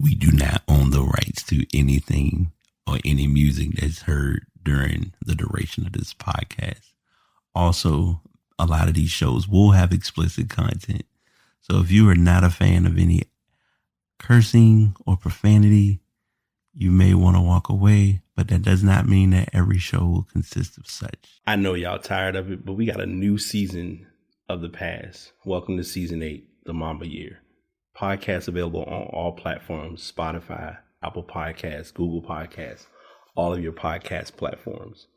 We do not own the rights to anything or any music that's heard during the duration of this podcast. Also, a lot of these shows will have explicit content. So if you are not a fan of any cursing or profanity, you may want to walk away, but that does not mean that every show will consist of such. I know y'all tired of it, but we got a new season of The Past. Welcome to season 8, the Mamba Year. Podcast available on all platforms: Spotify, Apple Podcasts, Google Podcasts, all of your podcast platforms.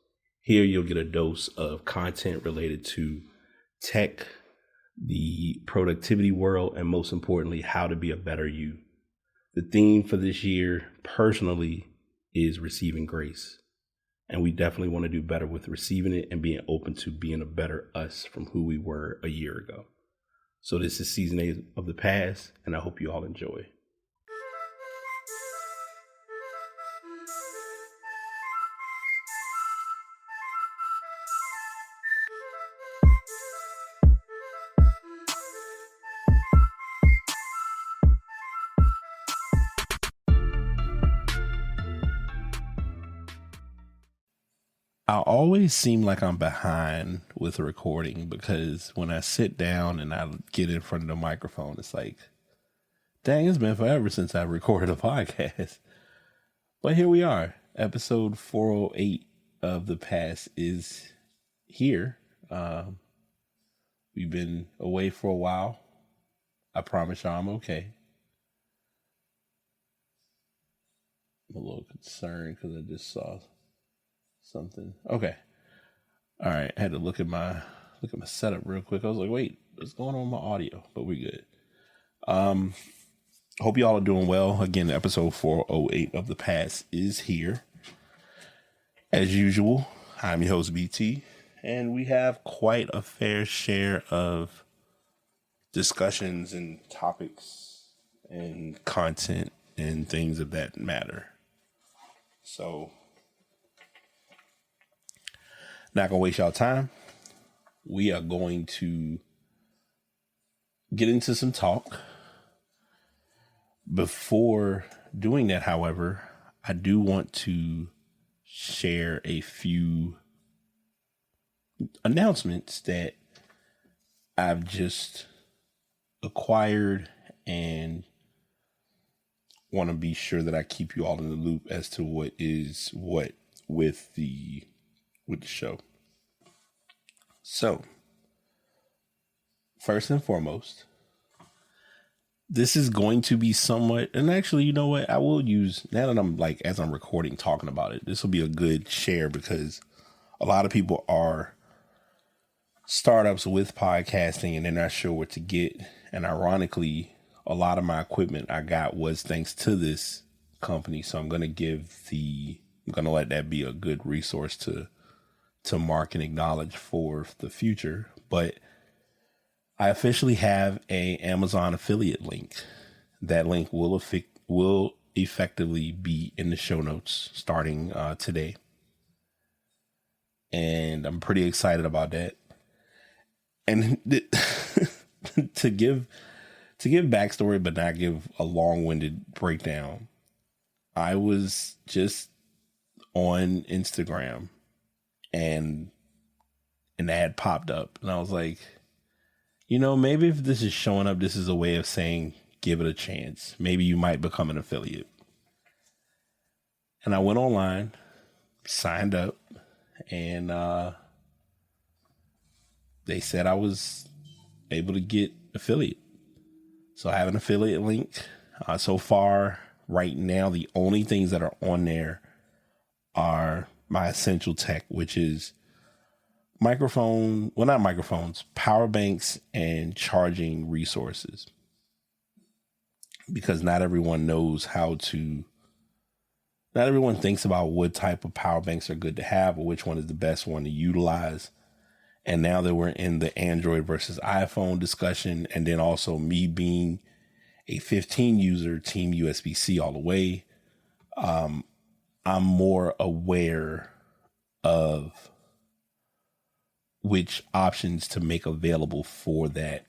Here you'll get a dose of content related to tech, the productivity world, and most importantly, how to be a better you. The theme for this year, personally, is receiving grace. And we definitely want to do better with receiving it and being open to being a better us from who we were a year ago. So this is season 8 of The Past, and I hope you all enjoy. I always seem like I'm behind with recording because when I sit down and I get in front of the microphone, it's like, dang, it's been forever since I recorded a podcast. But here we are. Episode 408 of The Past is here. We've been away for a while. I promise y'all I'm okay. I'm a little concerned because I just saw something. Okay. All right. I had to look at my setup real quick. I was like, wait, what's going on with my audio? But we're good. Hope y'all are doing well. Again, episode 408 of The Past is here. As usual, I'm your host, BT, and we have quite a fair share of discussions and topics and content and things of that matter. So, not going to waste y'all time. We are going to get into some talk. Before doing that, however, I do want to share a few announcements that I've just acquired and want to be sure that I keep you all in the loop as to what is what with the show. So, first and foremost, this is going to be somewhat, and actually, you know what? I will use, now that I'm like, as I'm recording, talking about it, this will be a good share because a lot of people are startups with podcasting and they're not sure what to get. And ironically, a lot of my equipment I got was thanks to this company. So I'm going to let that be a good resource to mark and acknowledge for the future. But I officially have a Amazon affiliate link. That link will effectively be in the show notes starting today. And I'm pretty excited about that. And to give backstory, but not give a long-winded breakdown, I was just on Instagram and an ad popped up and I was like, you know, maybe if this is showing up, this is a way of saying, give it a chance. Maybe you might become an affiliate. And I went online, signed up, and they said I was able to get affiliate. So I have an affiliate link. So far, right now, the only things that are on there are my essential tech, which is not microphones, power banks and charging resources. Because not everyone thinks about what type of power banks are good to have or which one is the best one to utilize. And now that we're in the Android versus iPhone discussion, and then also me being a 15 user, team USB-C all the way, I'm more aware of which options to make available for that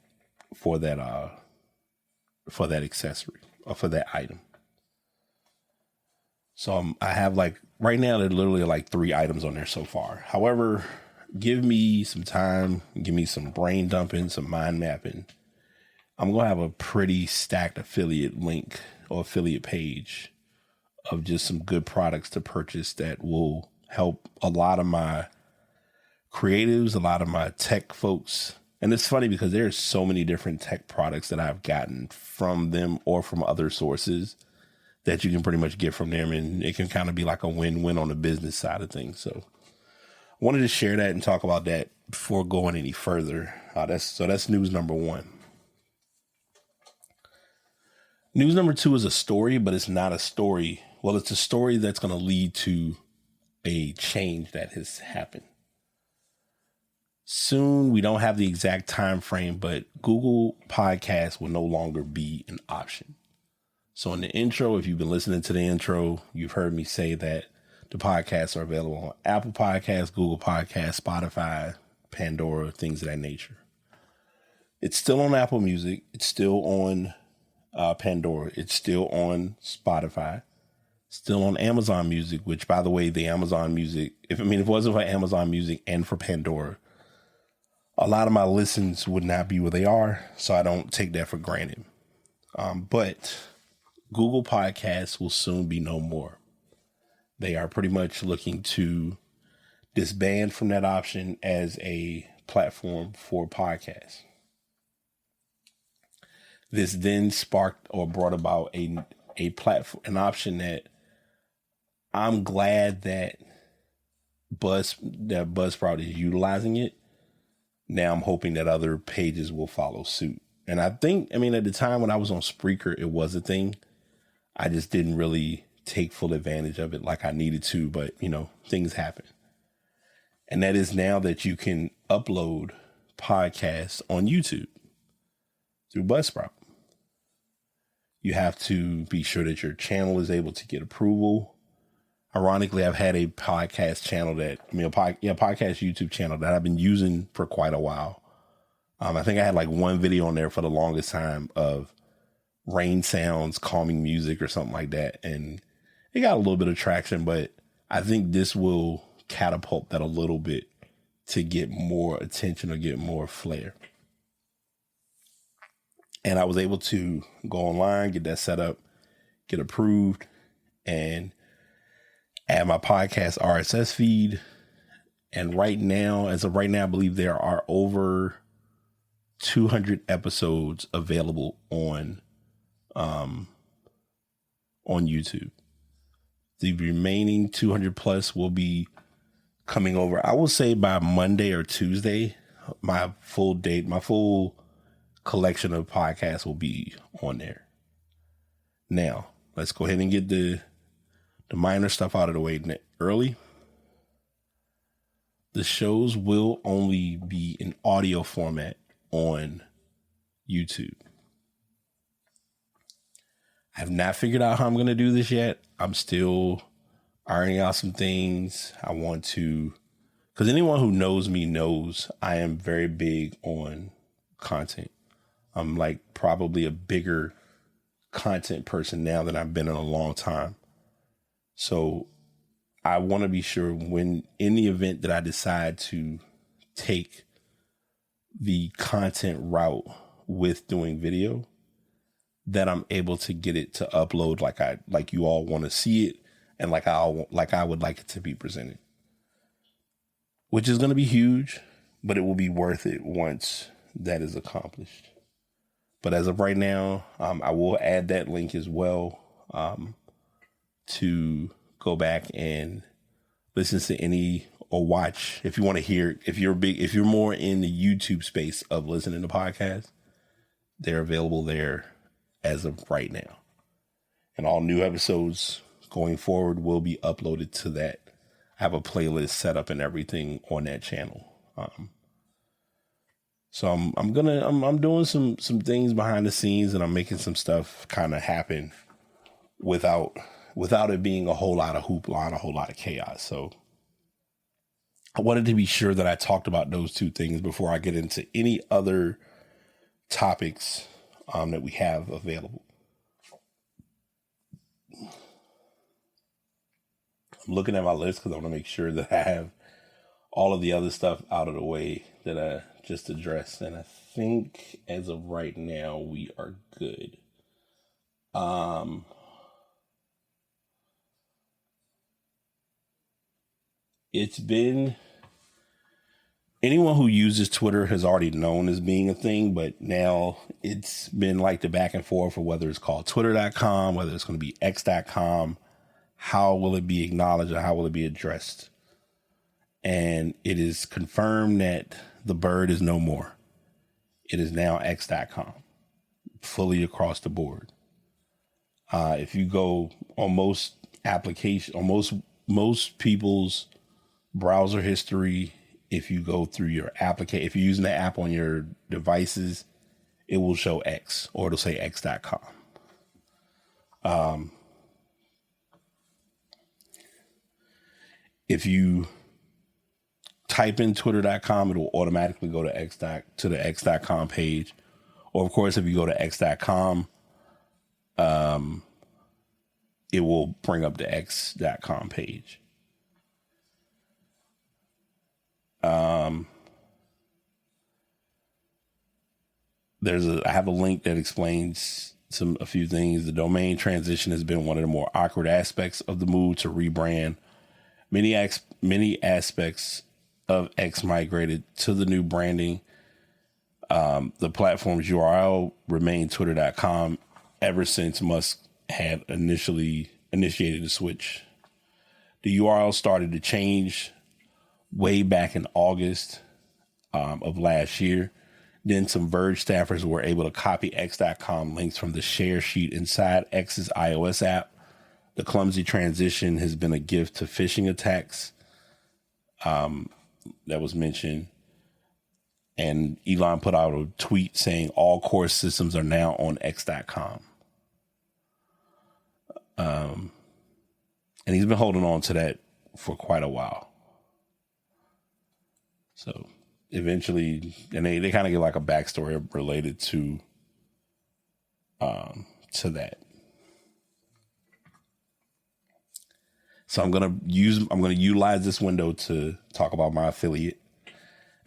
accessory or for that item. So I have like right now there literally like 3 items on there so far. However, give me some time, give me some brain dumping, some mind mapping. I'm going to have a pretty stacked affiliate link or affiliate page of just some good products to purchase that will help a lot of my creatives, a lot of my tech folks. And it's funny because there's so many different tech products that I've gotten from them or from other sources that you can pretty much get from them. And it can kind of be like a win-win on the business side of things. So I wanted to share that and talk about that before going any further. That's news number 1. News number 2 is a story, but it's not a story. Well, it's a story that's going to lead to a change that has happened. Soon, we don't have the exact time frame, but Google Podcasts will no longer be an option. So in the intro, if you've been listening to the intro, you've heard me say that the podcasts are available on Apple Podcasts, Google Podcasts, Spotify, Pandora, things of that nature. It's still on Apple Music. It's still on Pandora. It's still on Spotify. Still on Amazon Music, which, by the way, the Amazon Music, if it wasn't for Amazon Music and for Pandora, a lot of my listens would not be where they are. So I don't take that for granted. But Google Podcasts will soon be no more. They are pretty much looking to disband from that option as a platform for podcasts. This then sparked or brought about a platform, an option that I'm glad that Buzzsprout is utilizing it. Now I'm hoping that other pages will follow suit. And I think, at the time when I was on Spreaker, it was a thing. I just didn't really take full advantage of it like I needed to, but things happen. And that is now that you can upload podcasts on YouTube through Buzzsprout. You have to be sure that your channel is able to get approval. Ironically, I've had a podcast channel podcast YouTube channel that I've been using for quite a while. I think I had like one video on there for the longest time of rain sounds, calming music or something like that. And it got a little bit of traction, but I think this will catapult that a little bit to get more attention or get more flair. And I was able to go online, get that set up, get approved, and add my podcast RSS feed. And as of right now, I believe there are over 200 episodes available on YouTube. The remaining 200 plus will be coming over, I will say, by Monday or Tuesday. My full collection of podcasts will be on there. Now, let's go ahead and get the minor stuff out of the way early. The shows will only be in audio format on YouTube. I have not figured out how I'm going to do this yet. I'm still ironing out some things. I want to, because anyone who knows me knows I am very big on content. I'm like probably a bigger content person now than I've been in a long time. So I want to be sure when in the event that I decide to take the content route with doing video, that I'm able to get it to upload like you all want to see it and like I would like it to be presented, which is going to be huge, but it will be worth it once that is accomplished. But as of right now, I will add that link as well to go back and listen to any or watch if you want to hear. If you're more in the YouTube space of listening to podcasts, they're available there as of right now. And all new episodes going forward will be uploaded to that. I have a playlist set up and everything on that channel. So I'm doing some things behind the scenes, and I'm making some stuff kind of happen without it being a whole lot of hoopla and a whole lot of chaos. So I wanted to be sure that I talked about those two things before I get into any other topics that we have available. I'm looking at my list because I want to make sure that I have all of the other stuff out of the way that I just addressed. And I think as of right now, we are good. It's been, anyone who uses Twitter has already known as being a thing, but now it's been like the back and forth for whether it's called twitter.com, whether it's going to be x.com. How will it be acknowledged and how will it be addressed? And it is confirmed that the bird is no more. It is now x.com, fully across the board. If you go on most applications, on most people's browser history, if you go through your application, if you're using the app on your devices, it will show X, or it'll say x.com. If you type in twitter.com, it will automatically go to the x.com page. Or of course, if you go to x.com, it will bring up the x.com page. I have a link that explains a few things. The domain transition has been one of the more awkward aspects of the move to rebrand. Many aspects of X migrated to the new branding. The platform's URL remained twitter.com ever since Musk had initially initiated the switch. The URL started to change way back in August of last year. Then some Verge staffers were able to copy x.com links from the share sheet inside X's iOS app. The clumsy transition has been a gift to phishing attacks that was mentioned. And Elon put out a tweet saying all core systems are now on x.com. And he's been holding on to that for quite a while. So eventually, and they kind of get like a backstory related to that. So I'm going to utilize this window to talk about my affiliate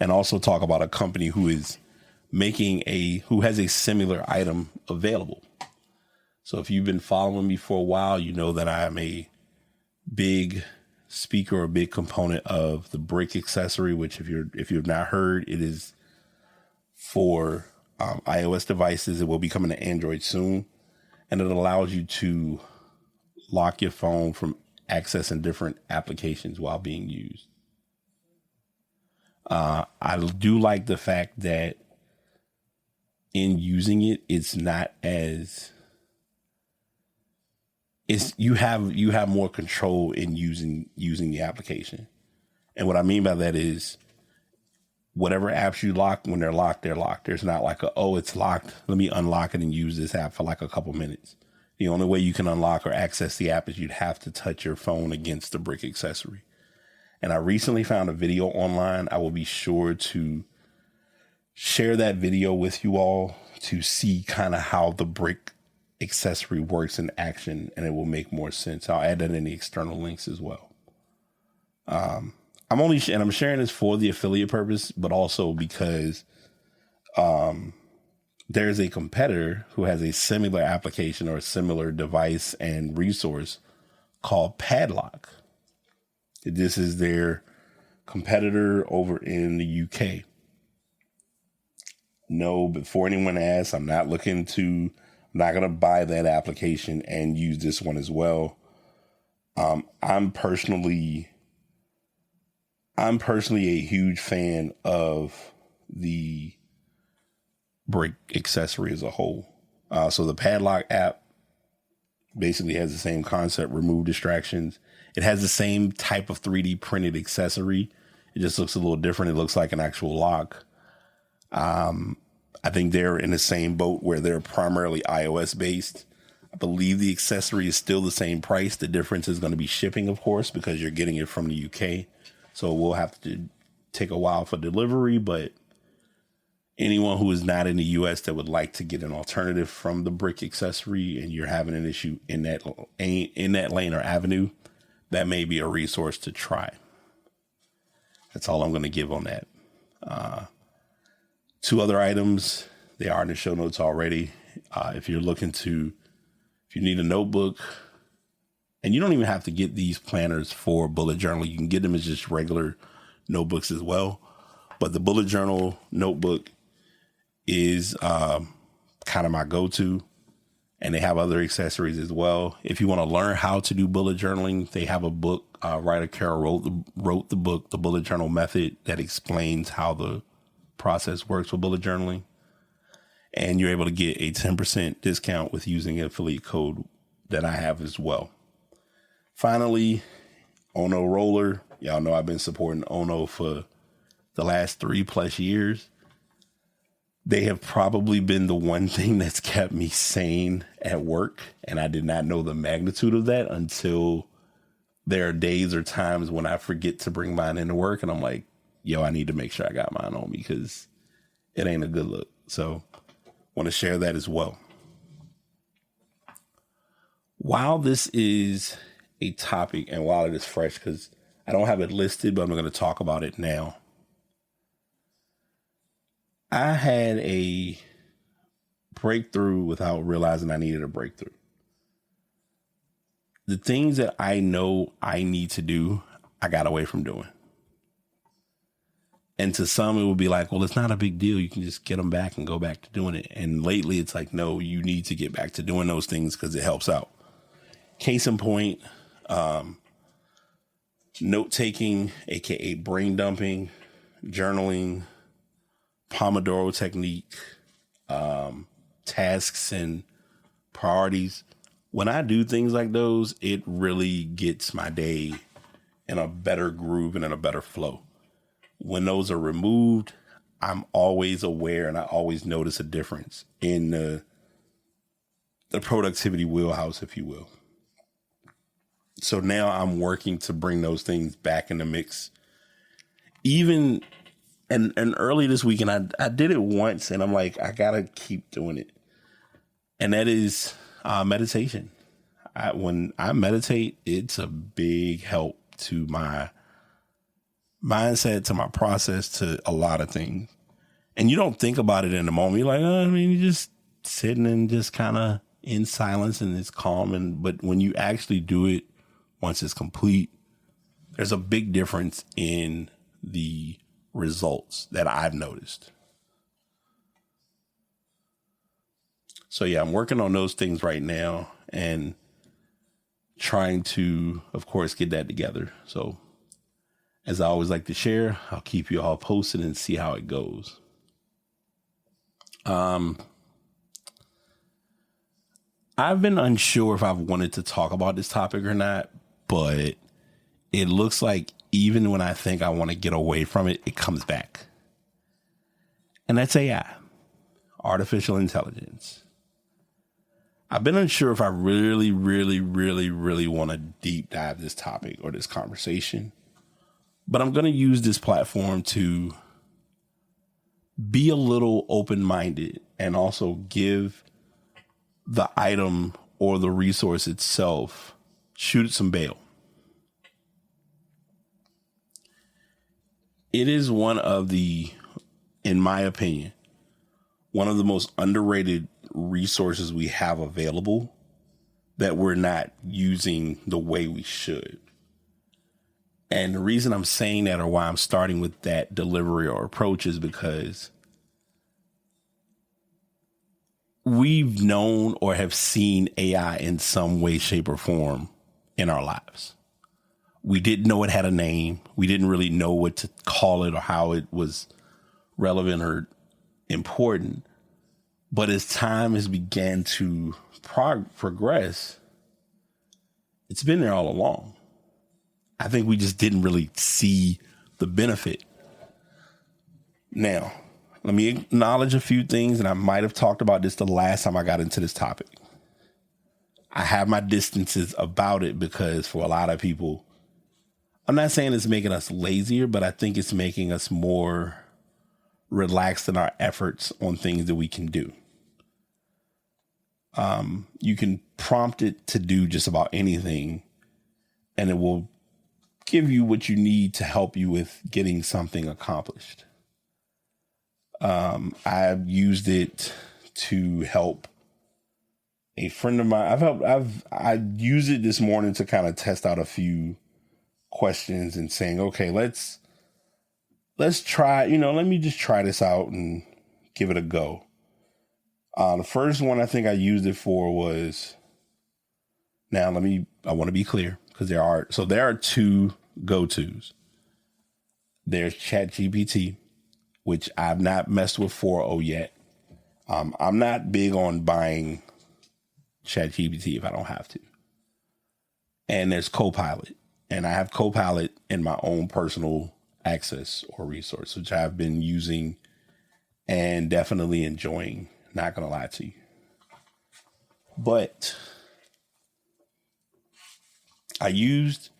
and also talk about a company who has a similar item available. So if you've been following me for a while, you know that I am a big speaker, a big component of the brick accessory, which if you've not heard, it is for iOS devices. It will be coming to Android soon, and it allows you to lock your phone from accessing different applications while being used. I do like the fact that in using it, it's not as you have more control in using the application. And what I mean by that is whatever apps you lock, when they're locked, they're locked. There's not like it's locked, let me unlock it and use this app for like a couple minutes. The only way you can unlock or access the app is you'd have to touch your phone against the brick accessory. And I recently found a video online. I will be sure to share that video with you all to see kind of how the brick accessory works in action, and it will make more sense. I'll add that in the external links as well. I'm sharing this for the affiliate purpose, but also because there's a competitor who has a similar application or a similar device and resource called Padlock. This is their competitor over in the UK. No, before anyone asks, I'm not going to buy that application and use this one as well. I'm personally a huge fan of the brick accessory as a whole. So the Padlock app basically has the same concept, remove distractions. It has the same type of 3D printed accessory. It just looks a little different. It looks like an actual lock. I think they're in the same boat where they're primarily iOS based. I believe the accessory is still the same price. The difference is going to be shipping, of course, because you're getting it from the UK. So we'll have to take a while for delivery, but anyone who is not in the US that would like to get an alternative from the brick accessory and you're having an issue in that lane or avenue, that may be a resource to try. That's all I'm going to give on that. Two other items, they are in the show notes already. If you need a notebook, and you don't even have to get these planners for bullet journal. You can get them as just regular notebooks as well. But the bullet journal notebook is kind of my go-to. And they have other accessories as well. If you want to learn how to do bullet journaling, they have a book. Writer Carol wrote the book, The Bullet Journal Method, that explains how the process works for bullet journaling. And you're able to get a 10% discount with using an affiliate code that I have as well. Finally, Ono Roller. Y'all know I've been supporting Ono for the last 3+ years. They have probably been the one thing that's kept me sane at work. And I did not know the magnitude of that until there are days or times when I forget to bring mine into work. And I'm like, yo, I need to make sure I got mine on because it ain't a good look. So want to share that as well. While this is a topic and while it is fresh, because I don't have it listed, but I'm going to talk about it now. I had a breakthrough without realizing I needed a breakthrough. The things that I know I need to do, I got away from doing. And to some, it would be like, well, it's not a big deal. You can just get them back and go back to doing it. And lately, it's like, no, you need to get back to doing those things because it helps out. Case in point, note-taking, aka brain dumping, journaling, Pomodoro technique, tasks and priorities. When I do things like those, it really gets my day in a better groove and in a better flow. When those are removed, I'm always aware and I always notice a difference in the productivity wheelhouse, if you will. So now I'm working to bring those things back in the mix. Even and early this weekend, I did it once and I'm like, I gotta keep doing it. And that is meditation. When I meditate, it's a big help to my mindset, to my process, to a lot of things. And you don't think about it in the moment. You're like, you're just sitting and just kind of in silence and it's calm. But when you actually do it, once it's complete, there's a big difference in the results that I've noticed. So yeah, I'm working on those things right now and trying to, of course, get that together. So as I always like to share, I'll keep you all posted and see how it goes. I've been unsure if I've wanted to talk about this topic or not, but it looks like even when I think I want to get away from it, it comes back. And that's AI, artificial intelligence. I've been unsure if I really, really, really, really want to deep dive this topic or this conversation, but I'm going to use this platform to be a little open-minded and also give the item or the resource itself, shoot some bail. It is one of the, in my opinion, one of the most underrated resources we have available that we're not using the way we should. And the reason I'm saying that, or why I'm starting with that delivery or approach, is because we've known or have seen AI in some way, shape, or form in our lives. We didn't know it had a name. We didn't really know what to call it or how it was relevant or important. But as time has began to progress, it's been there all along. I think we just didn't really see the benefit. Now, let me acknowledge a few things, and I might have talked about this the last time I got into this topic. I have my distances about it because for a lot of people, I'm not saying it's making us lazier, but I think it's making us more relaxed in our efforts on things that we can do. You can prompt it to do just about anything, and it will give you what you need to help you with getting something accomplished. I've used it to help a friend of mine. I used it this morning to kind of test out a few questions and saying, okay, let's try, let me just try this out and give it a go. The first one I think I used it for was, I want to be clear because there are two go-tos. There's ChatGPT, which I've not messed with 4.0 yet. I'm not big on buying ChatGPT if I don't have to. And there's Copilot, and I have Copilot in my own personal access or resource, which I've been using and definitely enjoying. Not gonna lie to you, but I used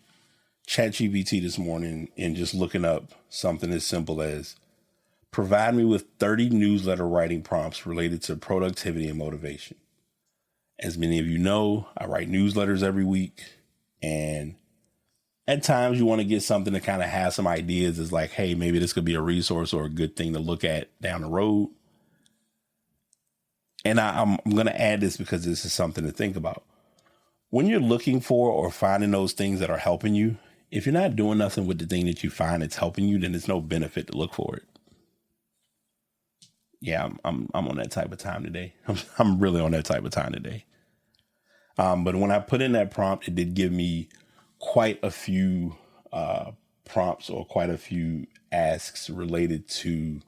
ChatGPT this morning in just looking up something as simple as provide me with 30 newsletter writing prompts related to productivity and motivation. As many of you know, I write newsletters every week, and at times you want to get something to kind of have some ideas. It's like, hey, maybe this could be a resource or a good thing to look at down the road. And I'm going to add this because this is something to think about. When you're looking for or finding those things that are helping you, if you're not doing nothing with the thing that you find that's helping you, then there's no benefit to look for it. Yeah, I'm on that type of time today. I'm really on that type of time today. But when I put in that prompt, it did give me quite a few prompts or quite a few asks related to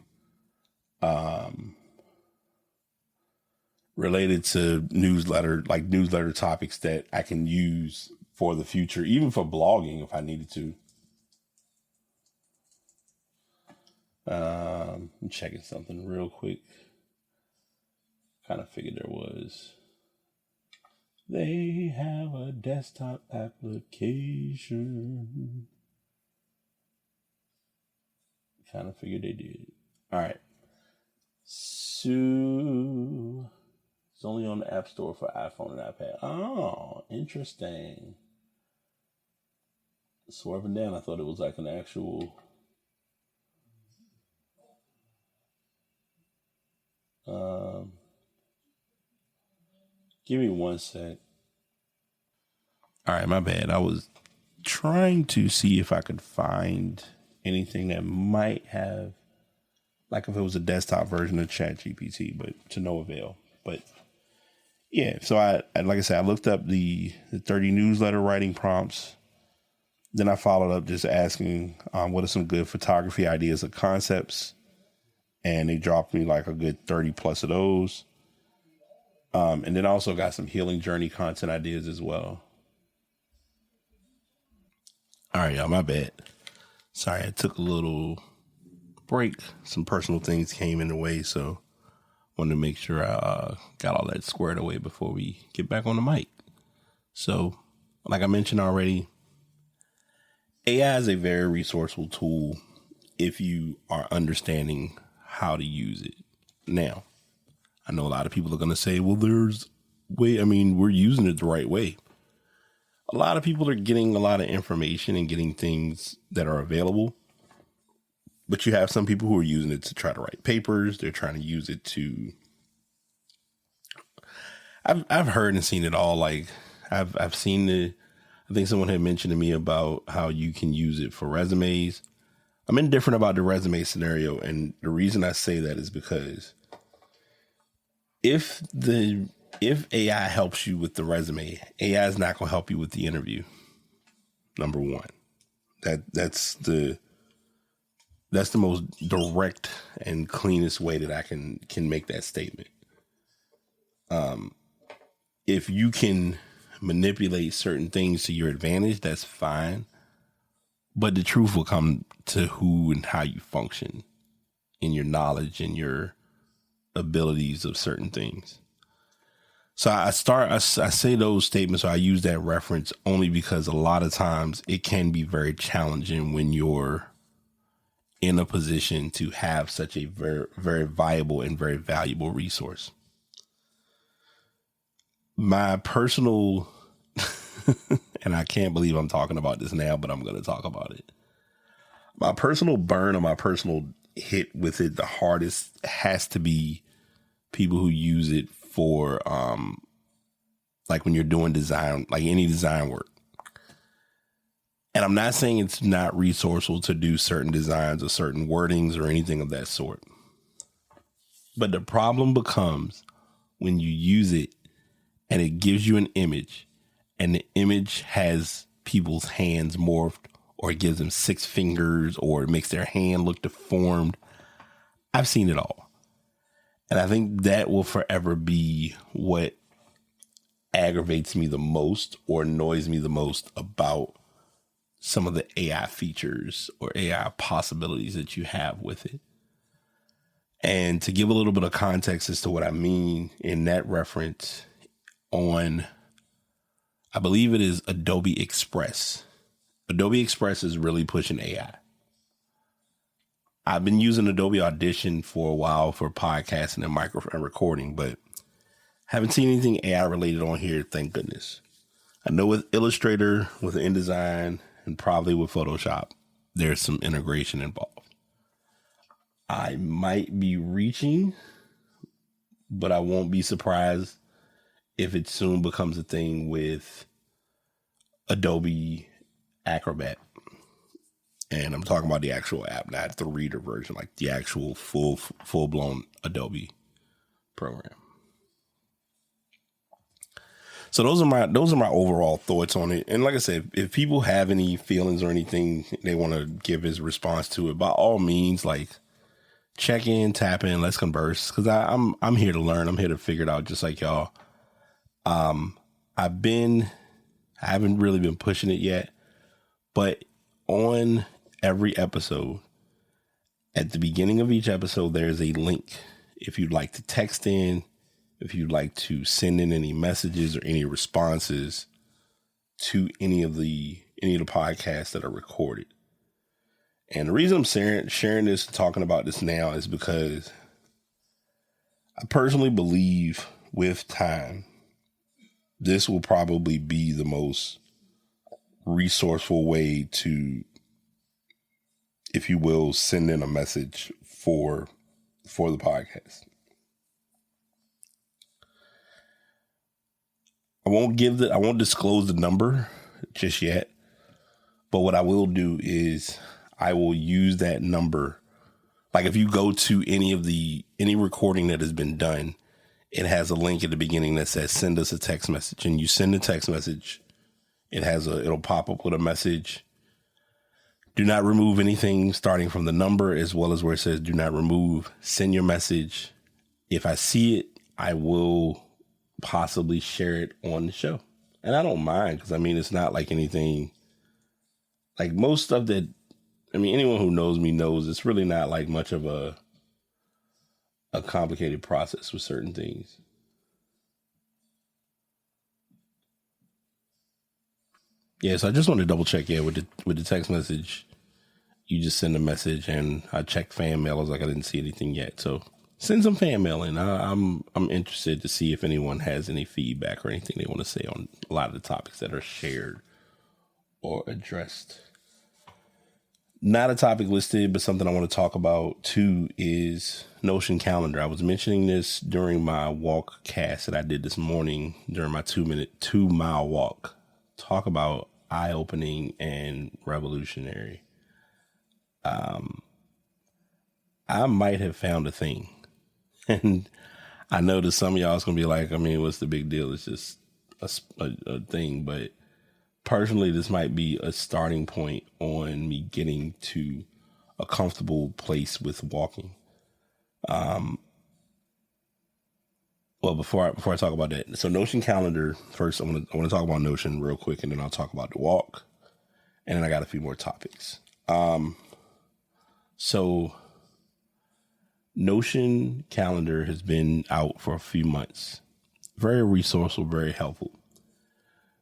newsletter topics that I can use for the future, even for blogging if I needed to. I'm checking something real quick. Kind of figured they have a desktop application. Kind of figured they did. All right. So it's only on the App Store for iPhone and iPad. Oh, interesting. Swerving down, I thought it was like an actual. Give me one sec. All right, my bad. I was trying to see if I could find anything that might have, like if it was a desktop version of ChatGPT, but to no avail. But yeah, so I like I said, I looked up the 30 newsletter writing prompts. Then I followed up just asking what are some good photography ideas or concepts. And they dropped me like a good 30 plus of those. And then I also got some healing journey content ideas as well. All right, y'all, my bad. Sorry, I took a little break. Some personal things came in the way, so wanted to make sure I got all that squared away before we get back on the mic. So, like I mentioned already, AI is a very resourceful tool if you are understanding how to use it. Now, I know a lot of people are going to say, well, we're using it the right way. A lot of people are getting a lot of information and getting things that are available. But you have some people who are using it to try to write papers. They're trying to use it to. I've heard and seen it all. Like I've seen I think someone had mentioned to me about how you can use it for resumes. I'm indifferent about the resume scenario, and the reason I say that is because if AI helps you with the resume, AI is not going to help you with the interview. Number one, that's the most direct and cleanest way that I can make that statement. If you can manipulate certain things to your advantage, that's fine. But the truth will come to who and how you function in your knowledge and your abilities of certain things. So I say those statements, or I use that reference only because a lot of times it can be very challenging when you're in a position to have such a very, very viable and very valuable resource. My personal and I can't believe I'm talking about this now, but I'm going to talk about it. My personal burn or my personal hit with it the hardest has to be people who use it for like when you're doing design, like any design work. And I'm not saying it's not resourceful to do certain designs or certain wordings or anything of that sort. But the problem becomes when you use it and it gives you an image and the image has people's hands morphed, or it gives them 6 fingers, or it makes their hand look deformed. I've seen it all. And I think that will forever be what aggravates me the most or annoys me the most about some of the AI features or AI possibilities that you have with it. And to give a little bit of context as to what I mean in that reference, on, I believe it is Adobe Express. Adobe Express is really pushing AI. I've been using Adobe Audition for a while for podcasting and microphone recording, but haven't seen anything AI related on here, thank goodness. I know with Illustrator, with InDesign, and probably with Photoshop, there's some integration involved. I might be reaching, but I won't be surprised if it soon becomes a thing with Adobe Acrobat. And I'm talking about the actual app, not the reader version, like the actual full-blown Adobe program. So those are my overall thoughts on it. And like I said, if people have any feelings or anything they want to give as response to it, by all means, like, check in, tap in, let's converse. Because I'm here to learn. I'm here to figure it out, just like y'all. I haven't really been pushing it yet, but on every episode, at the beginning of each episode, there's a link. If you'd like to text in, if you'd like to send in any messages or any responses to any of the podcasts that are recorded. And the reason I'm sharing this, talking about this now, is because I personally believe with time, this will probably be the most resourceful way to, if you will, send in a message for the podcast. I won't disclose the number just yet, but what I will do is I will use that number. Like if you go to any recording that has been done, it has a link at the beginning that says send us a text message, and you send a text message. It'll pop up with a message. Do not remove anything starting from the number, as well as where it says do not remove. Send your message. If I see it, I will possibly share it on the show. And I don't mind, because I mean, it's not like anything, like most stuff that, I mean, anyone who knows me knows it's really not like much of a complicated process with certain things. Yeah, so I just want to double check. Yeah, with the text message, you just send a message, and I checked fan mail. I was like, I didn't see anything yet, so send some fan mail in. I'm interested to see if anyone has any feedback or anything they want to say on a lot of the topics that are shared or addressed. Not a topic listed, but something I want to talk about too is Notion Calendar. I was mentioning this during my walk cast that I did this morning during my 2-mile walk. Talk about eye-opening and revolutionary. I might have found a thing. And I know that some of y'all is going to be like, I mean, what's the big deal? It's just a thing. But personally, this might be a starting point on me getting to a comfortable place with walking. Well, before I talk about that, so Notion Calendar, first I want to talk about Notion real quick, and then I'll talk about the walk, and then I got a few more topics. So Notion Calendar has been out for a few months. Very resourceful, very helpful.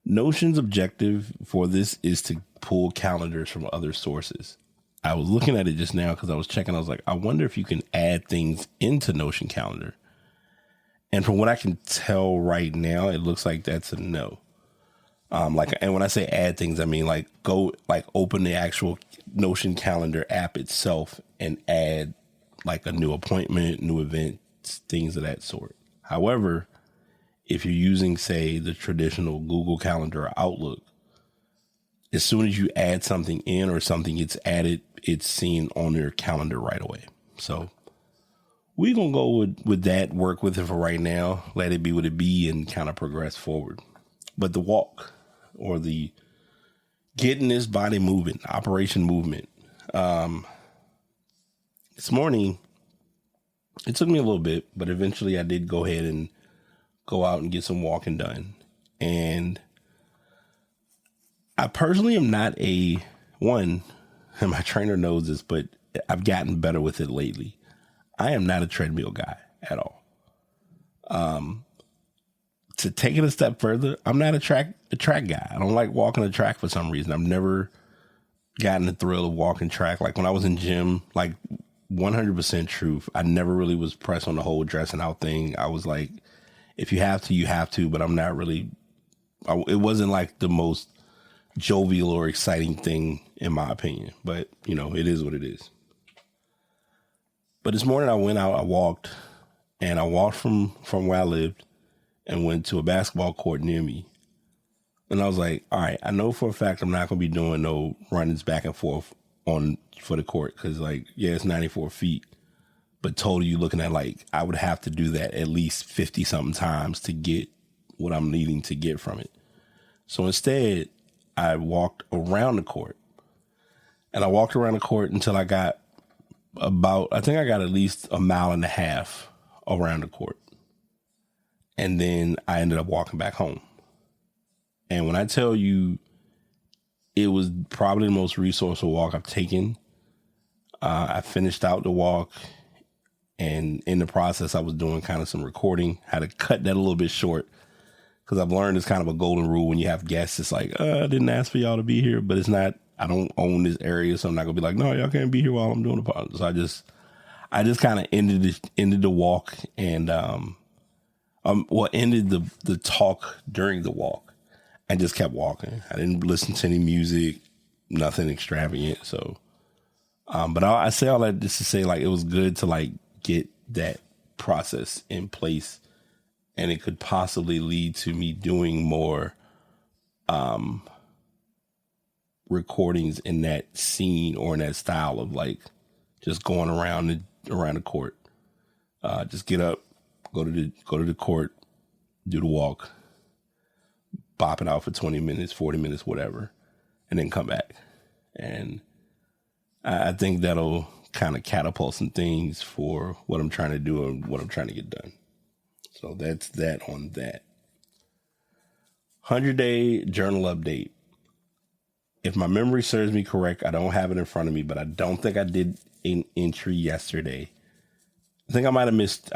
Notion's objective for this is to pull calendars from other sources. I was looking at it just now because I was checking. I was like, I wonder if you can add things into Notion Calendar. And from what I can tell right now, it looks like that's a no. Like, and when I say add things, I mean like go like open the actual Notion calendar app itself and add like a new appointment, new events, things of that sort. However, if you're using, say, the traditional Google Calendar or Outlook, as soon as you add something in or something gets added, it's seen on your calendar right away. So we're going to go with that, work with it for right now, let it be what it be, and kind of progress forward. But the walk or the getting this body moving, operation movement. This morning, it took me a little bit, but eventually I did go ahead and go out and get some walking done. And I personally am not and my trainer knows this, but I've gotten better with it lately. I am not a treadmill guy at all. To take it a step further, I'm not a track guy. I don't like walking the track for some reason. I've never gotten the thrill of walking track. Like when I was in gym, like 100% truth. I never really was pressed on the whole dressing out thing. I was like, if you have to, you have to, but I'm not really, it wasn't like the most jovial or exciting thing in my opinion, but you know, it is what it is. But this morning I went out, I walked from where I lived and went to a basketball court near me. And I was like, all right, I know for a fact I'm not going to be doing no runnings back and forth for the court. Cause like, yeah, it's 94 feet, but totally you looking at like, I would have to do that at least 50 something times to get what I'm needing to get from it. So instead I walked around the court and I walked around the court until I got I think I got at least a mile and a half around the court. And then I ended up walking back home. And when I tell you, it was probably the most resourceful walk I've taken. I finished out the walk, and in the process, I was doing kind of some recording. Had to cut that a little bit short because I've learned it's kind of a golden rule when you have guests. It's like, I didn't ask for y'all to be here, but it's not. I don't own this area, so I'm not gonna be like, no, y'all can't be here while I'm doing the podcast. So I just kind of ended the walk and ended the talk during the walk and just kept walking. I didn't listen to any music, nothing extravagant. So, but I say all that just to say like it was good to like get that process in place, and it could possibly lead to me doing more recordings in that scene or in that style of like just going around the court. Just get up, go to the court, do the walk, bop it out for 20 minutes, 40 minutes, whatever, and then come back. And I think that'll kind of catapult some things for what I'm trying to do and what I'm trying to get done. So that's that on that. 100-day journal update. If my memory serves me correct, I don't have it in front of me, but I don't think I did an entry yesterday. I think I might have missed,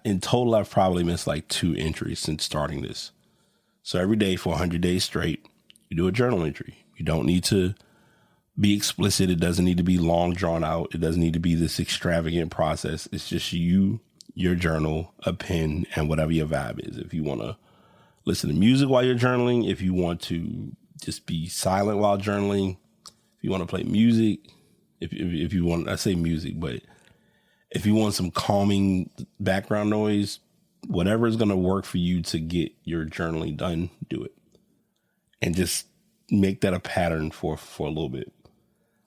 in total, I've probably missed like 2 entries since starting this. So every day for 100 days straight, you do a journal entry. You don't need to be explicit. It doesn't need to be long drawn out. It doesn't need to be this extravagant process. It's just you, your journal, a pen, and whatever your vibe is. If you want to listen to music while you're journaling, if you want to just be silent while journaling, if you want to play music, if you want, I say music, but if you want some calming background noise, whatever is going to work for you to get your journaling done, do it. And just make that a pattern for a little bit.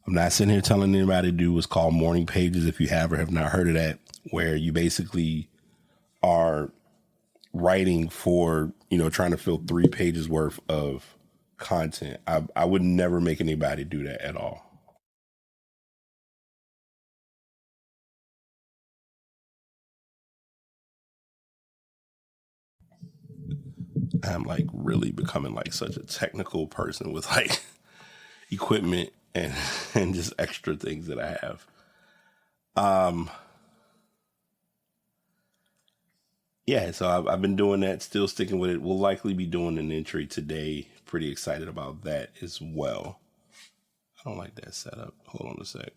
I'm not sitting here telling anybody to do what's called morning pages, if you have or have not heard of that, where you basically are writing for, trying to fill 3 pages worth of content. I would never make anybody do that at all. I'm like really becoming like such a technical person with like equipment and just extra things that I have. Yeah, so I've been doing that, still sticking with it. We'll likely be doing an entry today. Pretty excited about that as well. I don't like that setup. Hold on a sec.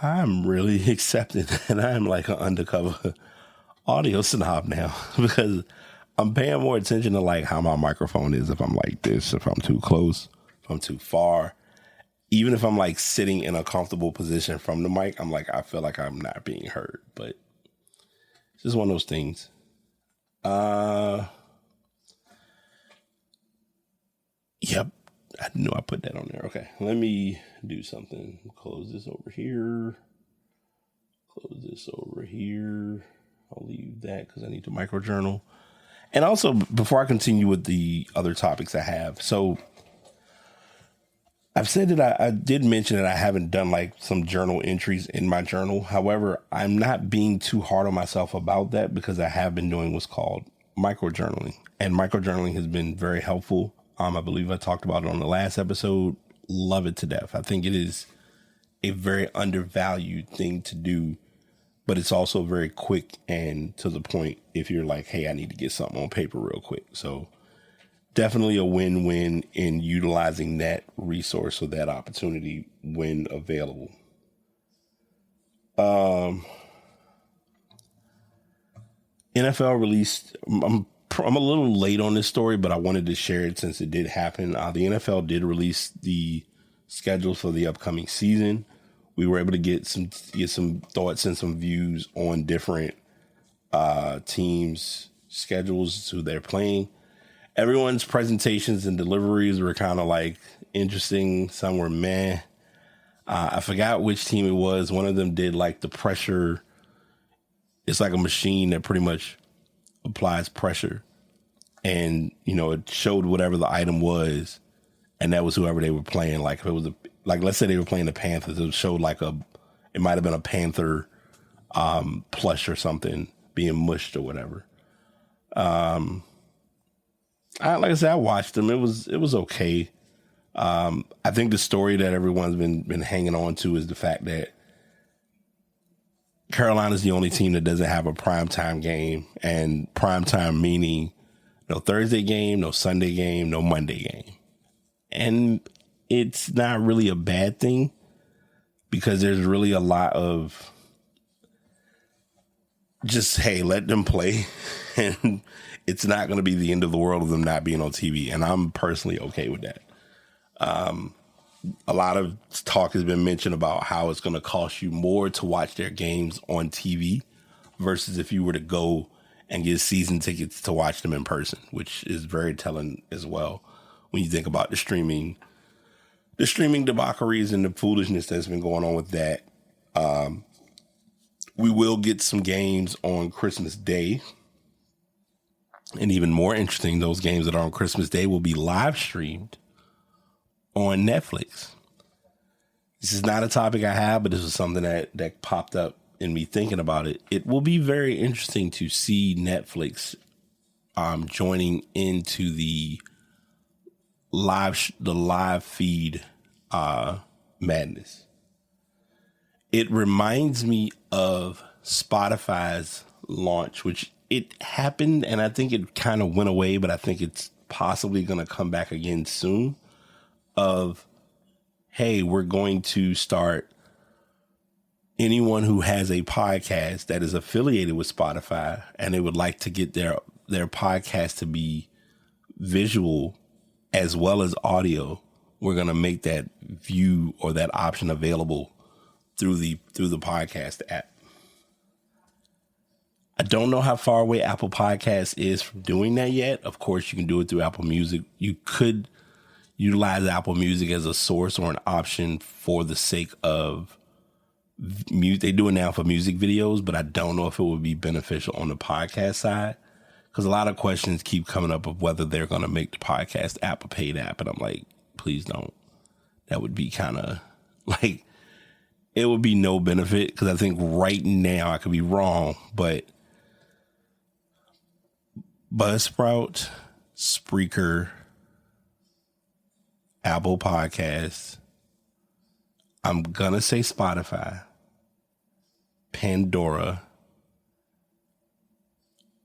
I'm really accepting that I'm like an undercover audio snob now because I'm paying more attention to like how my microphone is, if I'm like this, if I'm too close, if I'm too far. Even if I'm like sitting in a comfortable position from the mic, I'm like, I feel like I'm not being heard, but it's just one of those things. Yep. I knew I put that on there. Okay. Let me do something. Close this over here. Close this over here. I'll leave that because I need to micro journal. And also, before I continue with the other topics I have, so I've said that I did mention that I haven't done like some journal entries in my journal. However, I'm not being too hard on myself about that because I have been doing what's called micro journaling. And micro journaling has been very helpful. I believe I talked about it on the last episode. Love it to death. I think it is a very undervalued thing to do, but it's also very quick and to the point if you're like, hey, I need to get something on paper real quick. So definitely a win-win in utilizing that resource or that opportunity when available. NFL released, I'm a little late on this story, but I wanted to share it since it did happen. The NFL did release the schedule for the upcoming season. We were able to get some thoughts and some views on different teams' schedules, who they're playing. Everyone's presentations and deliveries were kind of like interesting. Some were meh. I forgot which team it was. One of them did like the pressure. It's like a machine that pretty much applies pressure. And, you know, it showed whatever the item was. And that was whoever they were playing. Like if it was let's say they were playing the Panthers, it showed like it might have been a Panther plush or something being mushed or whatever. Like I said, I watched them. It was okay. I think the story that everyone's been hanging on to is the fact that Carolina's the only team that doesn't have a primetime game, and primetime meaning no Thursday game, no Sunday game, no Monday game. And it's not really a bad thing because there's really a lot of just, hey, let them play. And it's not going to be the end of the world of them not being on TV. And I'm personally okay with that. A lot of talk has been mentioned about how it's going to cost you more to watch their games on TV versus if you were to go and get season tickets to watch them in person, which is very telling as well when you think about the streaming debaucheries and the foolishness that's been going on with that. We will get some games on Christmas Day. And even more interesting, those games that are on Christmas Day will be live streamed on Netflix. This is not a topic I have, but this was something that popped up in me thinking about it. It will be very interesting to see Netflix joining into the live feed madness. It reminds me of Spotify's launch, which it happened and I think it kind of went away, but I think it's possibly going to come back again soon. Of, hey, we're going to start anyone who has a podcast that is affiliated with Spotify and they would like to get their podcast to be visual as well as audio. We're going to make that view or that option available through the podcast app. I don't know how far away Apple Podcasts is from doing that yet. Of course, you can do it through Apple Music. You could utilize Apple Music as a source or an option for the sake of music. They do it now for music videos, but I don't know if it would be beneficial on the podcast side because a lot of questions keep coming up of whether they're going to make the podcast app a paid app. And I'm like, please don't. That would be kind of like, it would be no benefit because I think right now, I could be wrong, but Buzzsprout, Spreaker, Apple Podcasts, I'm going to say Spotify, Pandora,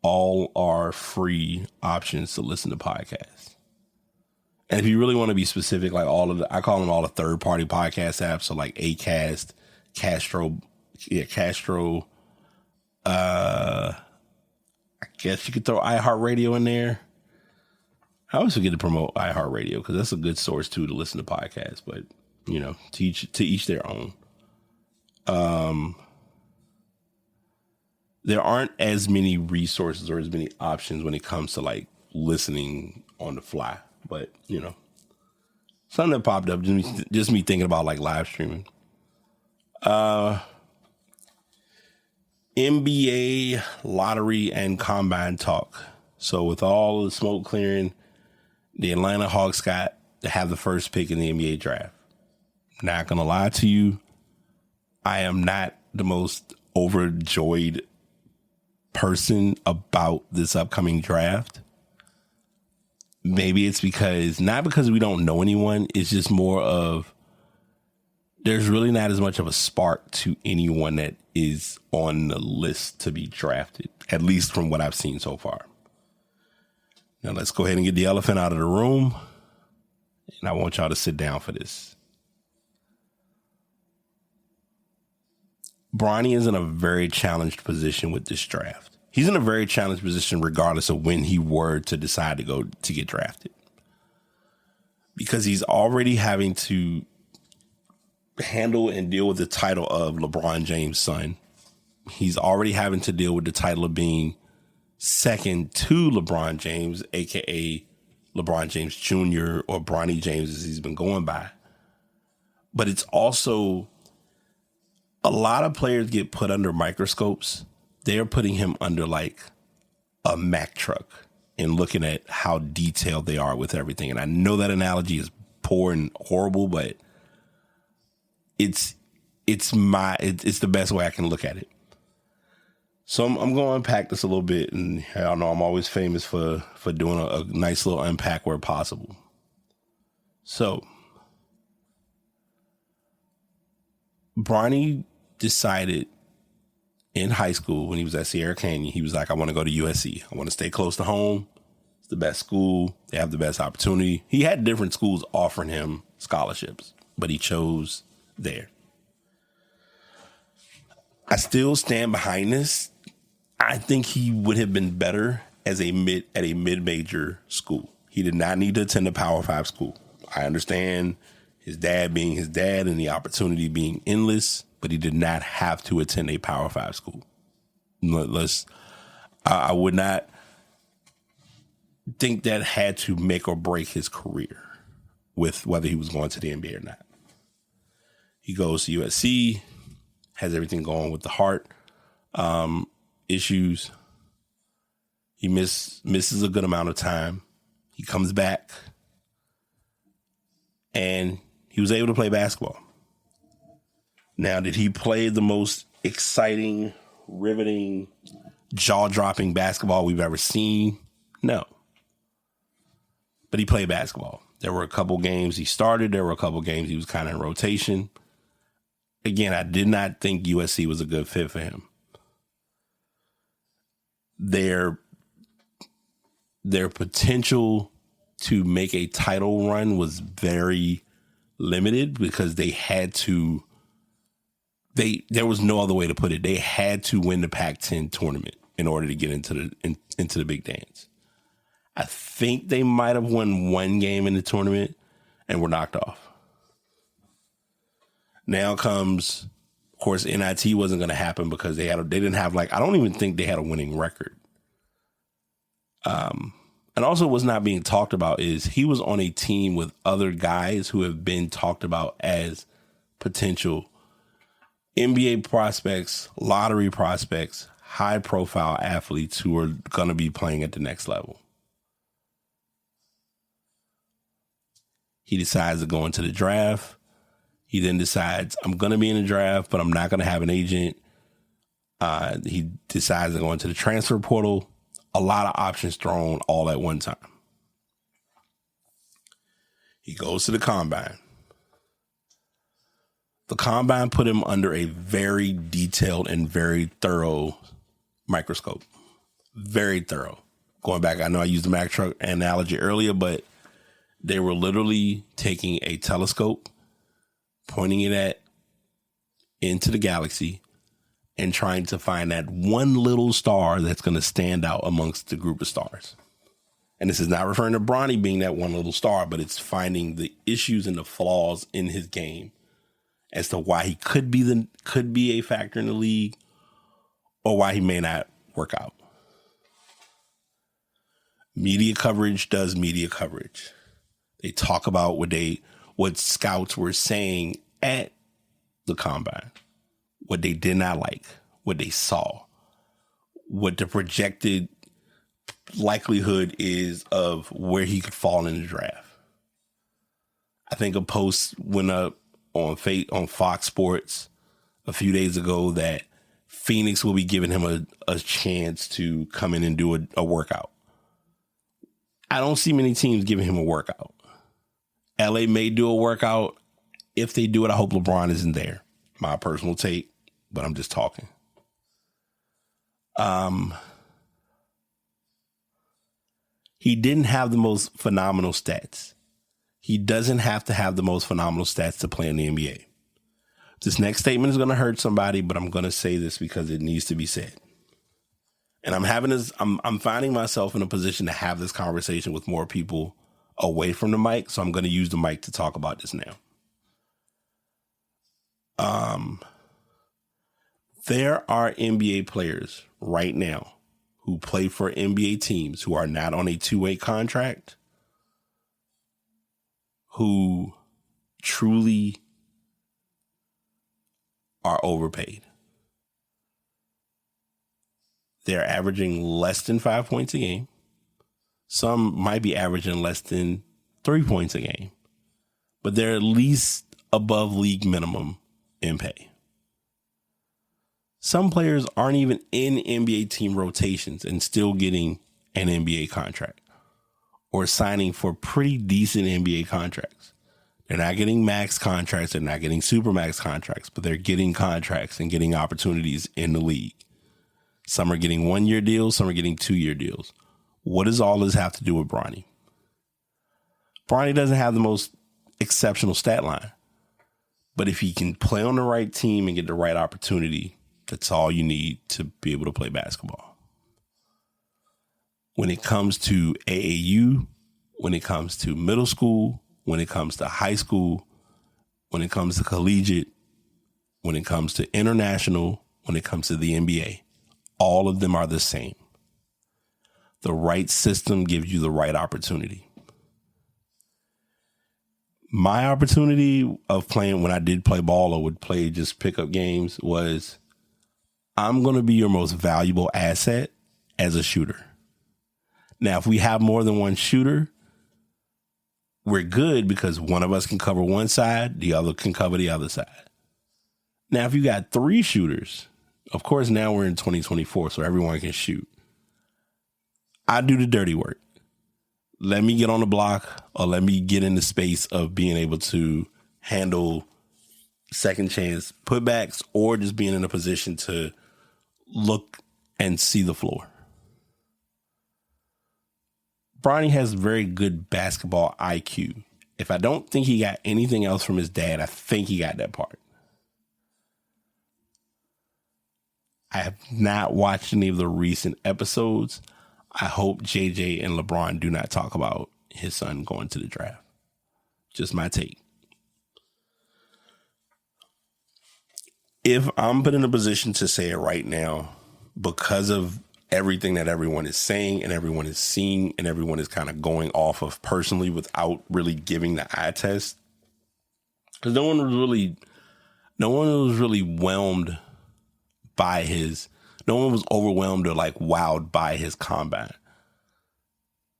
all are free options to listen to podcasts. And if you really want to be specific, like I call them all the third-party podcast apps, so like Acast, Castro. I guess you could throw iHeartRadio in there. I always forget to promote iHeartRadio because that's a good source too to listen to podcasts. But to each their own. There aren't as many resources or as many options when it comes to like listening on the fly. But something that popped up, just me thinking about like live streaming. NBA lottery and combine talk. So with all the smoke clearing, the Atlanta Hawks got to have the first pick in the NBA draft. Not gonna lie to you, I am not the most overjoyed person about this upcoming draft. Maybe it's not because we don't know anyone. It's just more of there's really not as much of a spark to anyone that is on the list to be drafted, at least from what I've seen so far. Now let's go ahead and get the elephant out of the room. And I want y'all to sit down for this. Bryan is in a very challenged position with this draft. He's in a very challenged position regardless of when he were to decide to get drafted. Because he's already having to handle and deal with the title of LeBron James' son. He's already having to deal with the title of being second to LeBron James, aka LeBron James Jr. or Bronny James as he's been going by. But it's also a lot of players get put under microscopes. They're putting him under like a Mack truck and looking at how detailed they are with everything. And I know that analogy is poor and horrible, but it's the best way I can look at it. So I'm going to unpack this a little bit, and I know I'm always famous for doing a nice little unpack where possible. So Bronny decided in high school when he was at Sierra Canyon, he was like, I want to go to USC. I want to stay close to home. It's the best school. They have the best opportunity. He had different schools offering him scholarships, but he chose there. I still stand behind this. I think he would have been better at a mid-major school. He did not need to attend a Power 5 school. I understand his dad being his dad and the opportunity being endless, but he did not have to attend a Power 5 school. I would not think that had to make or break his career with whether he was going to the NBA or not. He goes to USC, has everything going with the heart issues. He misses a good amount of time. He comes back, and he was able to play basketball. Now, did he play the most exciting, riveting, jaw-dropping basketball we've ever seen? No. But he played basketball. There were a couple games he started. There were a couple games he was kind of in rotation. Again, I did not think USC was a good fit for him. Their potential to make a title run was very limited because they had to. There was no other way to put it. They had to win the Pac-10 tournament in order to get into the big dance. I think they might have won one game in the tournament and were knocked off. Now comes, of course, NIT wasn't going to happen because they didn't have I don't even think they had a winning record. And also what's not being talked about is he was on a team with other guys who have been talked about as potential NBA prospects, lottery prospects, high profile athletes who are going to be playing at the next level. He decides to go into the draft. He then decides, I'm going to be in the draft, but I'm not going to have an agent. He decides to go into the transfer portal. A lot of options thrown all at one time. He goes to the combine. The combine put him under a very detailed and very thorough microscope. Very thorough. Going back, I know I used the Mack truck analogy earlier, but they were literally taking a telescope, pointing it at into the galaxy and trying to find that one little star that's going to stand out amongst the group of stars. And this is not referring to Bronny being that one little star, but it's finding the issues and the flaws in his game as to why he could be a factor in the league or why he may not work out. Media coverage does media coverage. They talk about what scouts were saying at the combine, what they did not like, what they saw, what the projected likelihood is of where he could fall in the draft. I think a post went up on Fox Sports a few days ago that Phoenix will be giving him a chance to come in and do a workout. I don't see many teams giving him a workout. LA may do a workout. If they do it, I hope LeBron isn't there. My personal take, but I'm just talking. He didn't have the most phenomenal stats. He doesn't have to have the most phenomenal stats to play in the NBA. This next statement is going to hurt somebody, but I'm going to say this because it needs to be said. And I'm finding myself in a position to have this conversation with more people away from the mic. So I'm going to use the mic to talk about this now. There are NBA players right now who play for NBA teams who are not on a two-way contract, who truly are overpaid. They're averaging less than 5 points a game. Some might be averaging less than 3 points a game, but they're at least above league minimum in pay. Some players aren't even in NBA team rotations and still getting an NBA contract or signing for pretty decent NBA contracts. They're not getting max contracts. They're not getting super max contracts, but they're getting contracts and getting opportunities in the league. Some are getting 1-year deals. Some are getting 2-year deals. What does all this have to do with Bronny? Bronny doesn't have the most exceptional stat line, but if he can play on the right team and get the right opportunity, that's all you need to be able to play basketball. When it comes to AAU, when it comes to middle school, when it comes to high school, when it comes to collegiate, when it comes to international, when it comes to the NBA, all of them are the same. The right system gives you the right opportunity. My opportunity of playing when I did play ball or would play just pickup games was I'm going to be your most valuable asset as a shooter. Now, if we have more than one shooter, we're good because one of us can cover one side, the other can cover the other side. Now, if you got 3 shooters, of course, now we're in 2024, so everyone can shoot. I do the dirty work. Let me get on the block or let me get in the space of being able to handle second chance putbacks or just being in a position to look and see the floor. Bronny has very good basketball IQ. If I don't think he got anything else from his dad, I think he got that part. I have not watched any of the recent episodes. I hope JJ and LeBron do not talk about his son going to the draft. Just my take. If I'm put in a position to say it right now, because of everything that everyone is saying and everyone is seeing and everyone is kind of going off of personally without really giving the eye test, because no one was really whelmed by no one was overwhelmed or like wowed by his combine.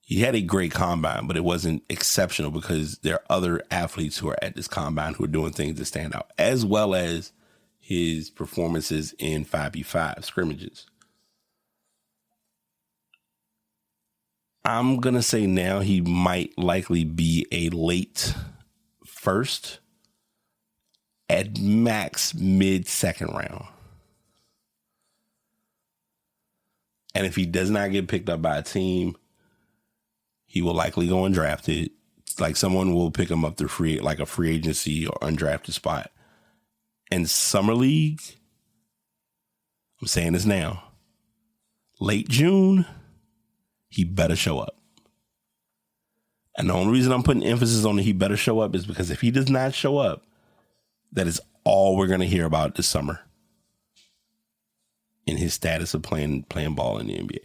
He had a great combine, but it wasn't exceptional because there are other athletes who are at this combine who are doing things that stand out, as well as his performances in 5v5 scrimmages. I'm going to say now he might likely be a late first, at max mid-second round. And if he does not get picked up by a team, he will likely go undrafted. Like someone will pick him up through a free agency or undrafted spot. And Summer League, I'm saying this now, late June, he better show up. And the only reason I'm putting emphasis on the he better show up is because if he does not show up, that is all we're going to hear about this summer in his status of playing ball in the NBA.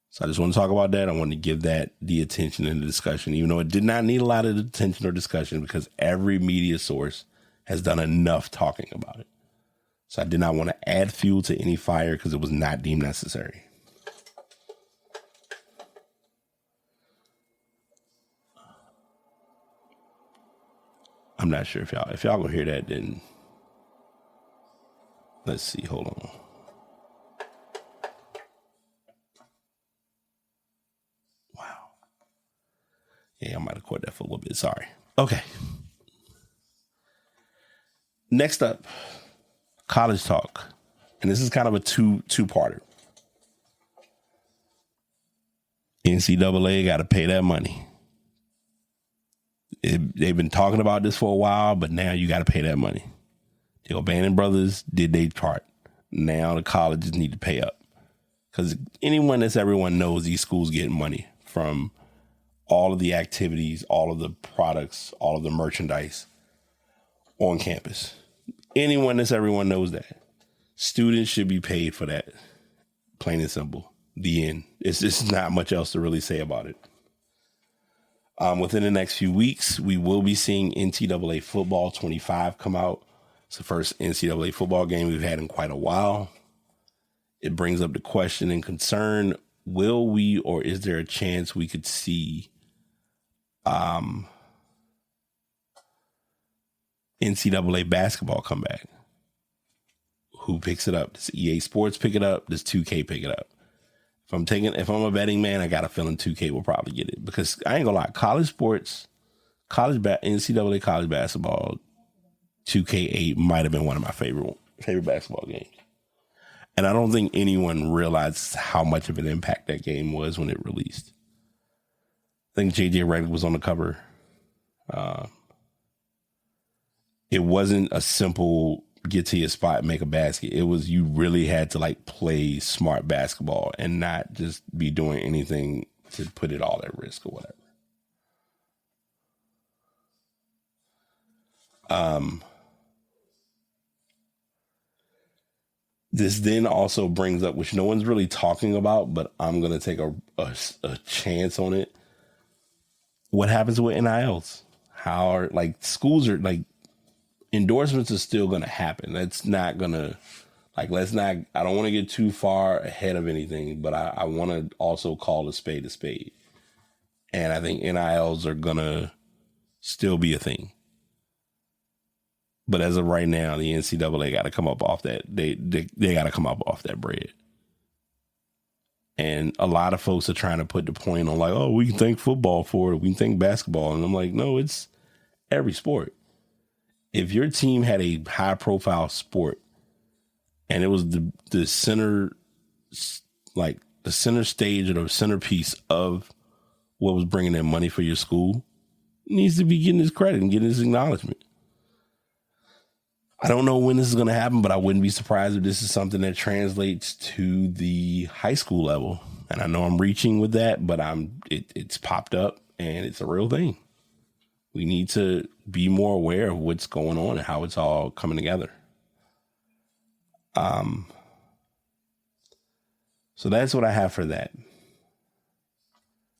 So I just want to talk about that. I want to give that the attention and the discussion, even though it did not need a lot of attention or discussion because every media source has done enough talking about it. So I did not want to add fuel to any fire because it was not deemed necessary. I'm not sure if y'all gonna hear that, then let's see. Hold on. Wow. Yeah, I might have caught that for a little bit. Sorry. Okay. Next up, college talk. And this is kind of a two-parter. NCAA got to pay that money. They've been talking about this for a while, but now you got to pay that money. The O'Bannon brothers did their part. Now the colleges need to pay up. Because everyone knows these schools getting money from all of the activities, all of the products, all of the merchandise on campus. Everyone knows that. Students should be paid for that. Plain and simple. The end. It's just not much else to really say about it. Within the next few weeks, we will be seeing NCAA Football 25 come out. It's the first NCAA football game we've had in quite a while. It brings up the question and concern, will we or is there a chance we could see NCAA basketball come back? Who picks it up? Does EA Sports pick it up? Does 2K pick it up? If I'm a betting man, I got a feeling 2K will probably get it because I ain't gonna lie, college sports, NCAA college basketball, 2K8 might have been one of my favorite basketball games. And I don't think anyone realized how much of an impact that game was when it released. I think JJ Redick was on the cover. It wasn't a simple get to your spot, make a basket. It was, you really had to play smart basketball and not just be doing anything to put it all at risk or whatever. This then also brings up, which no one's really talking about, but I'm going to take a chance on it. What happens with NILs? How are schools are endorsements are still going to happen. That's not going to I don't want to get too far ahead of anything, but I want to also call a spade a spade. And I think NILs are going to still be a thing. But as of right now, the NCAA got to come up off that. They got to come up off that bread. And a lot of folks are trying to put the point on we can thank football for it. We can thank basketball. And I'm like, no, it's every sport. If your team had a high profile sport and it was the center, the center stage or the centerpiece of what was bringing in money for your school, it needs to be getting his credit and getting his acknowledgement. I don't know when this is going to happen, but I wouldn't be surprised if this is something that translates to the high school level. And I know I'm reaching with that, but it's popped up and it's a real thing. We need to be more aware of what's going on and how it's all coming together. So that's what I have for that.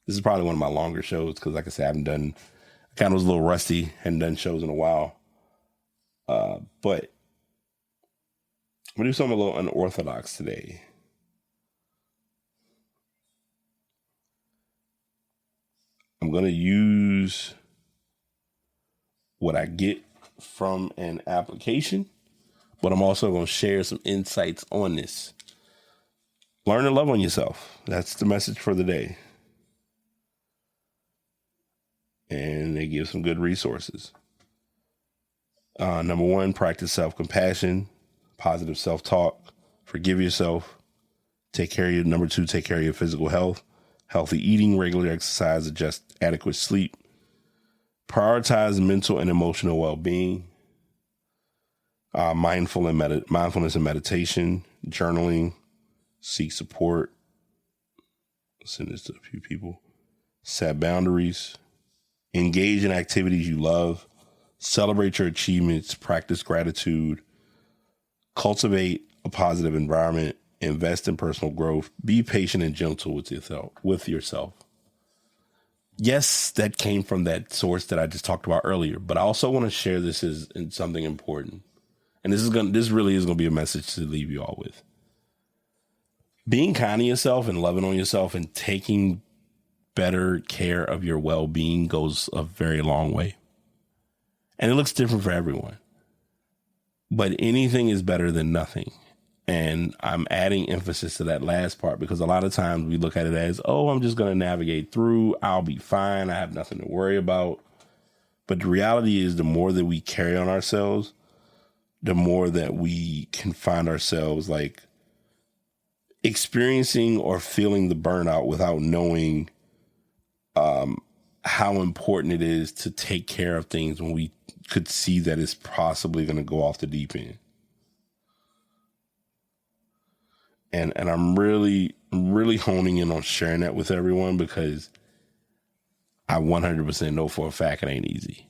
This is probably one of my longer shows because, like I said, I kind of was a little rusty, hadn't done shows in a while. But I'm going to do something a little unorthodox today. I'm going to use what I get from an application, but I'm also going to share some insights on this. Learn to love on yourself. That's the message for the day. And they give some good resources. Number one, practice self-compassion, positive self-talk, forgive yourself, number two, take care of your physical health, healthy eating, regular exercise, adequate sleep, prioritize mental and emotional well-being, mindfulness and meditation, journaling, seek support. I'll send this to a few people. Set boundaries, engage in activities you love, celebrate your achievements, practice gratitude, cultivate a positive environment, invest in personal growth, be patient and gentle with yourself. Yes, that came from that source that I just talked about earlier, but I also want to share this as something important. And this really is going to be a message to leave you all with. Being kind to yourself and loving on yourself and taking better care of your well-being goes a very long way. And it looks different for everyone. But anything is better than nothing. And I'm adding emphasis to that last part because a lot of times we look at it as, oh, I'm just going to navigate through. I'll be fine. I have nothing to worry about. But the reality is the more that we carry on ourselves, the more that we can find ourselves like experiencing or feeling the burnout without knowing how important it is to take care of things when we could see that it's possibly going to go off the deep end. And I'm really honing in on sharing that with everyone because I 100% know for a fact it ain't easy.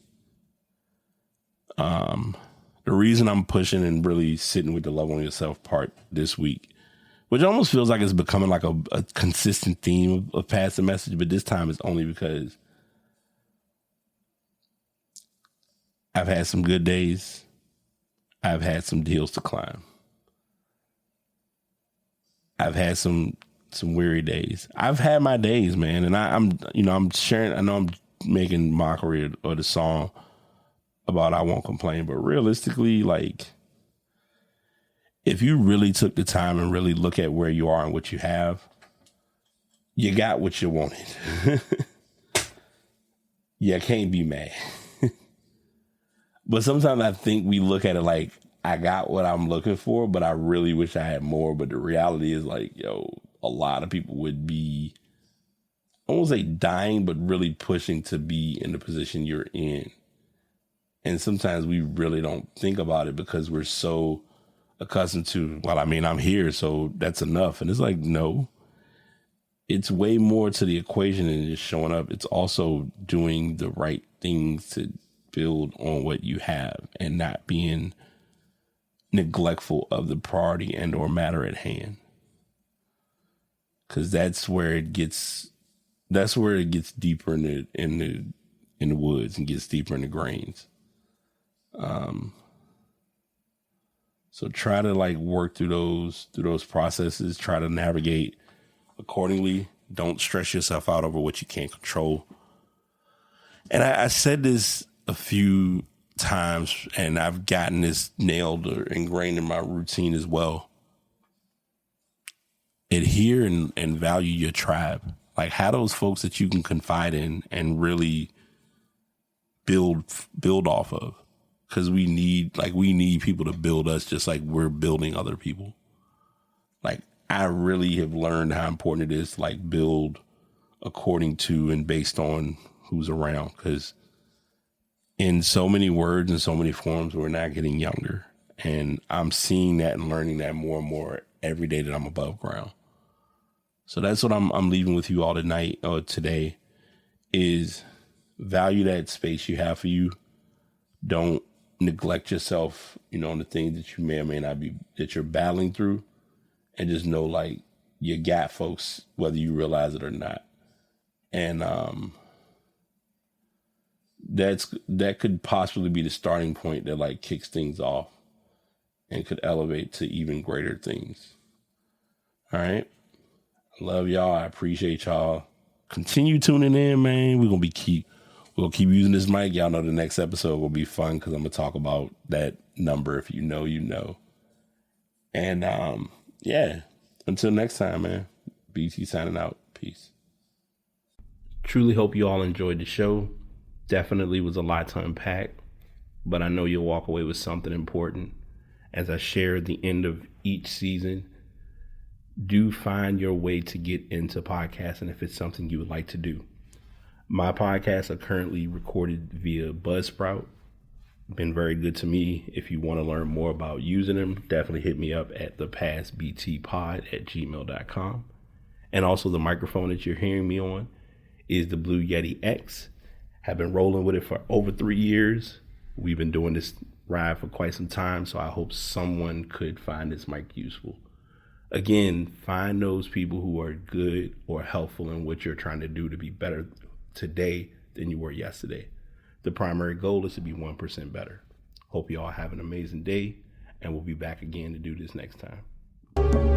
The reason I'm pushing and really sitting with the love on yourself part this week, which almost feels like it's becoming like a consistent theme of past the message, but this time it's only because I've had some good days. I've had some hills to climb. I've had some weary days. I've had my days, man. And I'm sharing, I know I'm making mockery of the song about I Won't Complain, but realistically, like, if you really took the time and really look at where you are and what you have, you got what you wanted. You can't be mad. But sometimes I think we look at it like, I got what I'm looking for, but I really wish I had more. But the reality is like, yo, a lot of people would be, I won't say dying, but really pushing to be in the position you're in. And sometimes we really don't think about it because we're so accustomed to, well, I mean, I'm here, so that's enough. And it's like, no, it's way more to the equation than just showing up. It's also doing the right things to build on what you have and not being neglectful of the priority and or matter at hand. Cause that's where it gets deeper in the woods and gets deeper in the grains. So try to like work through those processes, try to navigate accordingly. Don't stress yourself out over what you can't control. And I said this a few times, and I've gotten this nailed or ingrained in my routine as well. Adhere and value your tribe. Like, have those folks that you can confide in and really build off of. Because we need people to build us just like we're building other people. Like, I really have learned how important it is to like build according to and based on who's around. Because in so many words and so many forms, we're not getting younger. And I'm seeing that and learning that more and more every day that I'm above ground. So that's what I'm leaving with you all tonight or today is value that space you have for you. Don't neglect yourself, on the things that you may or may not be, that you're battling through. And just know, like, you got folks, whether you realize it or not. And that could possibly be the starting point that, like, kicks things off and could elevate to even greater things. All right. I love y'all. I appreciate y'all. Continue tuning in, man. We're going to keep using this mic. Y'all know the next episode will be fun because I'm going to talk about that number. If you know, you know. And, yeah, until next time, man. BT signing out. Peace. Truly hope you all enjoyed the show. Definitely was a lot to unpack, but I know you'll walk away with something important. As I share at the end of each season, do find your way to get into podcasting if it's something you would like to do. My podcasts are currently recorded via Buzzsprout, been very good to me. If you want to learn more about using them, definitely hit me up at thepastbtpod@gmail.com. And also the microphone that you're hearing me on is the Blue Yeti X. Have been rolling with it for over 3 years. We've been doing this ride for quite some time, so I hope someone could find this mic useful. Again, find those people who are good or helpful in what you're trying to do to be better today than you were yesterday. The primary goal is to be 1% better. Hope you all have an amazing day, and we'll be back again to do this next time.